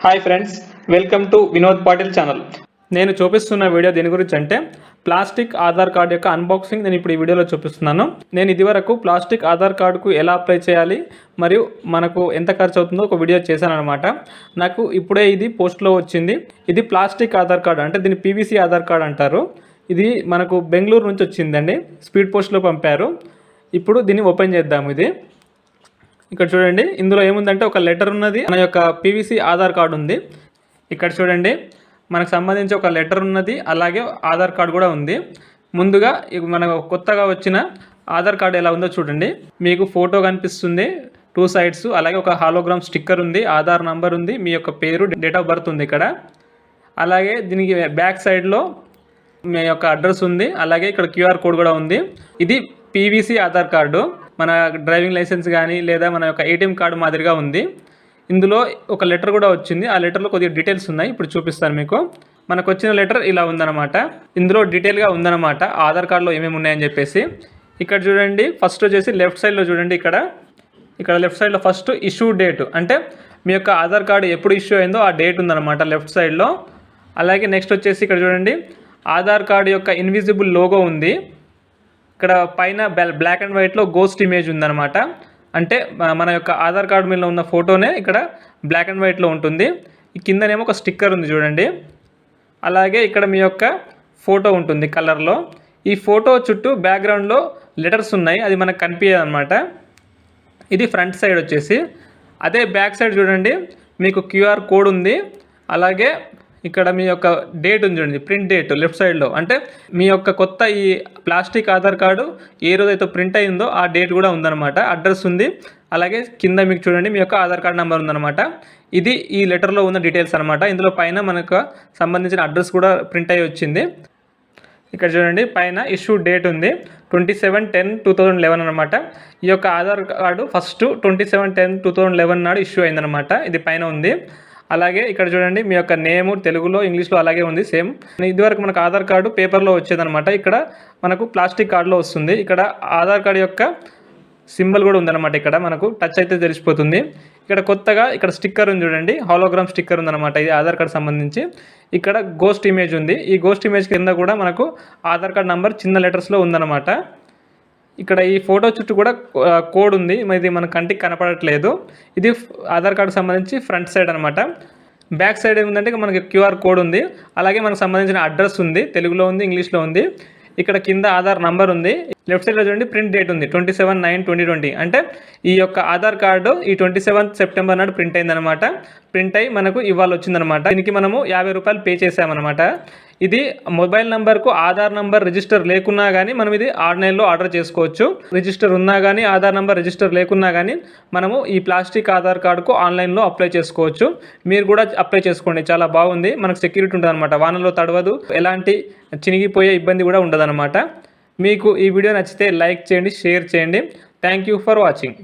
Hi friends, welcome to Vinod Patil channel. నేను చూపిస్తున్న video దేని గురించి అంటే ప్లాస్టిక్ ఆధార్ కార్డు యొక్క అన్బాక్సింగ్ నేను ఇప్పుడు ఈ వీడియోలో చూపిస్తున్నాను. నేను ఇదివరకు ప్లాస్టిక్ ఆధార్ కార్డుకు ఎలా అప్లై చేయాలి మరియు మనకు ఎంత ఖర్చు అవుతుందో ఒక వీడియో చేశాను అనమాట. నాకు ఇప్పుడే ఇది పోస్ట్లో వచ్చింది. ఇది ప్లాస్టిక్ ఆధార్ కార్డు అంటే దీన్ని PVC ఆధార్ కార్డు అంటారు. ఇది మనకు బెంగళూరు నుంచి వచ్చిందండి, స్పీడ్ పోస్ట్లో పంపారు. ఇప్పుడు దీన్ని ఓపెన్ చేద్దాము. ఇది ఇక్కడ చూడండి, ఇందులో ఏముందంటే ఒక లెటర్ ఉన్నది, మన యొక్క PVC ఆధార్ కార్డు ఉంది. ఇక్కడ చూడండి, మనకు సంబంధించి ఒక లెటర్ ఉన్నది, అలాగే ఆధార్ కార్డు కూడా ఉంది. ముందుగా మనకు కొత్తగా వచ్చిన ఆధార్ కార్డు ఎలా ఉందో చూడండి. మీకు ఫోటో కనిపిస్తుంది 2 సైడ్స్, అలాగే ఒక హాలోగ్రామ్ స్టిక్కర్ ఉంది, ఆధార్ నంబర్ ఉంది, మీ యొక్క పేరు, డేట్ ఆఫ్ బర్త్ ఉంది ఇక్కడ. అలాగే దీనికి బ్యాక్ సైడ్లో మీ యొక్క అడ్రస్ ఉంది, అలాగే ఇక్కడ QR కోడ్ కూడా ఉంది. ఇది PVC ఆధార్ కార్డు. మన డ్రైవింగ్ లైసెన్స్ కానీ లేదా మన యొక్క ATM కార్డు మాదిరిగా ఉంది. ఇందులో ఒక లెటర్ కూడా వచ్చింది. ఆ లెటర్లో కొద్దిగా డీటెయిల్స్ ఉన్నాయి, ఇప్పుడు చూపిస్తాను మీకు. మనకు వచ్చిన లెటర్ ఇలా ఉందన్నమాట. ఇందులో డీటెయిల్గా ఉందన్నమాట ఆధార్ కార్డులో ఏమేమి ఉన్నాయని చెప్పేసి. ఇక్కడ చూడండి, ఫస్ట్ వచ్చేసి లెఫ్ట్ సైడ్లో చూడండి, ఇక్కడ లెఫ్ట్ సైడ్లో ఫస్ట్ ఇష్యూ డేట్, అంటే మీ యొక్క ఆధార్ కార్డు ఎప్పుడు ఇష్యూ అయిందో ఆ డేట్ ఉందన్నమాట లెఫ్ట్ సైడ్లో. అలాగే నెక్స్ట్ వచ్చేసి ఇక్కడ చూడండి, ఆధార్ కార్డు యొక్క ఇన్విజిబుల్ లోగో ఉంది. ఇక్కడ పైన బ్లాక్ అండ్ వైట్లో గోస్ట్ ఇమేజ్ ఉందన్నమాట. అంటే మన యొక్క ఆధార్ కార్డు మీద ఉన్న ఫోటోనే ఇక్కడ బ్లాక్ అండ్ వైట్లో ఉంటుంది. ఈ కిందనేమో ఒక స్టిక్కర్ ఉంది చూడండి. అలాగే ఇక్కడ మీ యొక్క ఫోటో ఉంటుంది కలర్లో. ఈ ఫోటో చుట్టూ బ్యాక్గ్రౌండ్లో లెటర్స్ ఉన్నాయి, అది మనకు కనిపించదు అనమాట. ఇది ఫ్రంట్ సైడ్ వచ్చేసి. అదే బ్యాక్ సైడ్ చూడండి, మీకు QR కోడ్ ఉంది. అలాగే ఇక్కడ మీ యొక్క డేట్ ఉంది చూడండి, ప్రింట్ డేట్ లెఫ్ట్ సైడ్లో. అంటే మీ యొక్క కొత్త ఈ ప్లాస్టిక్ ఆధార్ కార్డు ఏ రోజైతే ప్రింట్ అయిందో ఆ డేట్ కూడా ఉందన్నమాట. అడ్రస్ ఉంది, అలాగే కింద మీకు చూడండి మీ యొక్క ఆధార్ కార్డు నెంబర్ ఉందన్నమాట. ఇది ఈ లెటర్లో ఉన్న డీటెయిల్స్ అనమాట. ఇందులో పైన మనకు సంబంధించిన అడ్రస్ కూడా ప్రింట్ అయ్యి వచ్చింది. ఇక్కడ చూడండి, పైన ఇష్యూ డేట్ ఉంది 27/10/2011 అనమాట. ఈ యొక్క ఆధార్ కార్డు ఫస్ట్ 27/10/2011 నాడు ఇష్యూ అయిందనమాట. ఇది పైన ఉంది. అలాగే ఇక్కడ చూడండి, మీ యొక్క నేము తెలుగులో ఇంగ్లీష్లో అలాగే ఉంది సేమ్. ఇదివరకు మనకు ఆధార్ కార్డు పేపర్లో వచ్చేదనమాట, ఇక్కడ మనకు ప్లాస్టిక్ కార్డులో వస్తుంది. ఇక్కడ ఆధార్ కార్డు యొక్క సింబల్ కూడా ఉందన్నమాట. ఇక్కడ మనకు టచ్ అయితే తెలిసిపోతుంది. ఇక్కడ కొత్తగా ఇక్కడ స్టిక్కర్ ఉంది చూడండి, హాలోగ్రామ్ స్టిక్కర్ ఉందన్నమాట. ఇది ఆధార్ కార్డు సంబంధించి. ఇక్కడ గోస్ట్ ఇమేజ్ ఉంది. ఈ గోస్ట్ ఇమేజ్ కింద కూడా మనకు ఆధార్ కార్డు నంబర్ చిన్న లెటర్స్లో ఉందన్నమాట. ఇక్కడ ఈ ఫోటో చుట్టూ కూడా కోడ్ ఉంది, ఇది మన కంటికి కనపడట్లేదు. ఇది ఆధార్ కార్డు సంబంధించి ఫ్రంట్ సైడ్ అనమాట. బ్యాక్ సైడ్ ఏముందంటే మనకి QR కోడ్ ఉంది, అలాగే మనకు సంబంధించిన అడ్రస్ ఉంది, తెలుగులో ఉంది, ఇంగ్లీష్లో ఉంది. ఇక్కడ కింద ఆధార్ నంబర్ ఉంది. లెఫ్ట్ సైడ్లో చూడండి, ప్రింట్ డేట్ ఉంది 27/9/2020. అంటే ఈ యొక్క ఆధార్ కార్డు ఈ 27th సెప్టెంబర్ నాడు ప్రింట్ అయిందనమాట. ప్రింట్ అయ్యి మనకు ఇవాళ వచ్చిందనమాట. దీనికి మనము ₹50 పే చేసామన్నమాట. ఇది మొబైల్ నెంబర్కు ఆధార్ నెంబర్ రిజిస్టర్ లేకున్నా కానీ మనం ఇది ఆన్లైన్లో ఆర్డర్ చేసుకోవచ్చు. రిజిస్టర్ ఉన్నా కానీ ఆధార్ నెంబర్ రిజిస్టర్ లేకున్నా కానీ మనము ఈ ప్లాస్టిక్ ఆధార్ కార్డుకు ఆన్లైన్లో అప్లై చేసుకోవచ్చు. మీరు కూడా అప్లై చేసుకోండి, చాలా బాగుంది. మనకు సెక్యూరిటీ ఉంటుంది అనమాట, వానలో తడవదు, ఎలాంటి చినిగిపోయే ఇబ్బంది కూడా ఉండదన్నమాట. మీకు ఈ వీడియో నచ్చితే లైక్ చేయండి, షేర్ చేయండి. Thank you for watching.